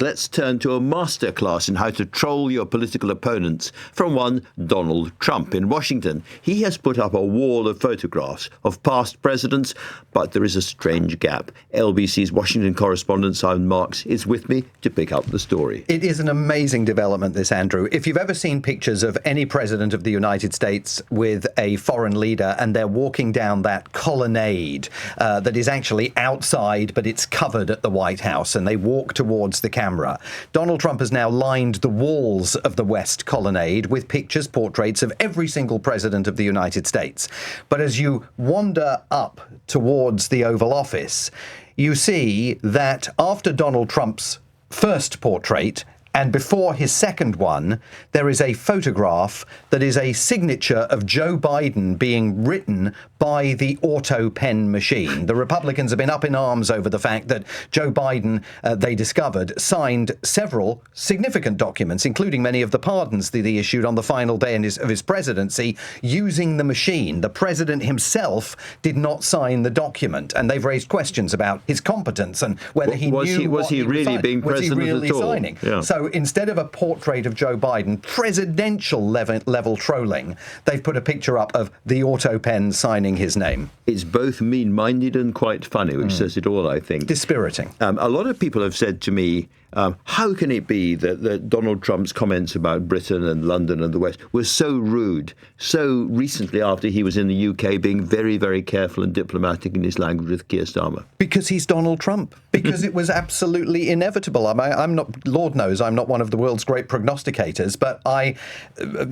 Let's turn to a masterclass in how to troll your political opponents from one Donald Trump in Washington. He has put up a wall of photographs of past presidents, but there is a strange gap. LBC's Washington correspondent Simon Marks is with me to pick up the story. It is an amazing development, this, Andrew. If you've ever seen pictures of any president of the United States with a foreign leader and they're walking down that colonnade that is actually outside, but it's covered at the White House, and they walk towards the camera. Donald Trump has now lined the walls of the West Colonnade with pictures, portraits of every single president of the United States. But as you wander up towards the Oval Office, you see that after Donald Trump's first portrait, and before his second one, there is a photograph that is a signature of Joe Biden being written by the auto pen machine. The Republicans have been up in arms over the fact that Joe Biden, they discovered, signed several significant documents, including many of the pardons that he issued on the final day of his presidency, using the machine. The president himself did not sign the document, and they've raised questions about his competence and whether he knew was he really being president at all? Signing. Yeah. So instead of a portrait of Joe Biden, presidential level trolling, they've put a picture up of the auto pen signing his name. It's both mean-minded and quite funny, which says it all, I think. Dispiriting. A lot of people have said to me, how can it be that Donald Trump's comments about Britain and London and the West were so rude, so recently after he was in the UK being very, very careful and diplomatic in his language with Keir Starmer? Because he's Donald Trump. Because it was absolutely inevitable. I'm not, Lord knows, I'm not one of the world's great prognosticators, but I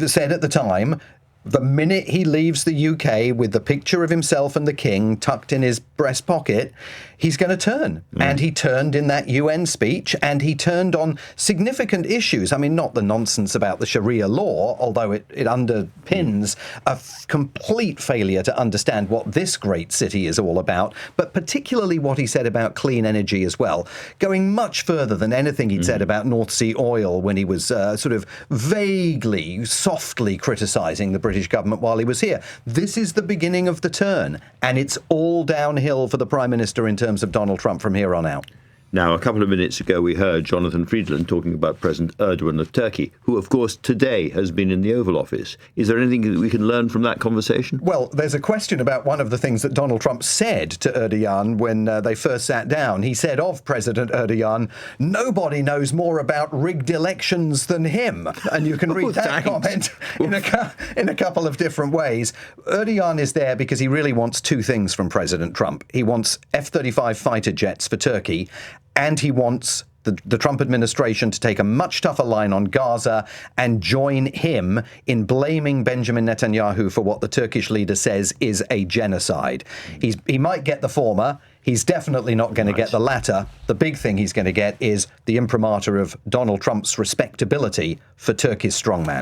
said at the time, the minute he leaves the UK with the picture of himself and the king tucked in his breast pocket, he's going to turn. And he turned in that UN speech, and he turned on significant issues. I mean, not the nonsense about the Sharia law, although it underpins a complete failure to understand what this great city is all about, but particularly what he said about clean energy as well, going much further than anything he'd said about North Sea oil when he was sort of vaguely, softly criticising the British government while he was here. This is the beginning of the turn, and it's all downhill for the Prime Minister in terms of Donald Trump from here on out. Now, a couple of minutes ago, we heard Jonathan Friedland talking about President Erdogan of Turkey, who, of course, today has been in the Oval Office. Is there anything that we can learn from that conversation? Well, there's a question about one of the things that Donald Trump said to Erdogan when they first sat down. He said of President Erdogan, nobody knows more about rigged elections than him. And you can read that comment in a couple of different ways. Erdogan is there because he really wants two things from President Trump. He wants F-35 fighter jets for Turkey, and he wants the Trump administration to take a much tougher line on Gaza and join him in blaming Benjamin Netanyahu for what the Turkish leader says is a genocide. He might get the former. He's definitely not going to get the latter. The big thing he's going to get is the imprimatur of Donald Trump's respectability for Turkey's strongman.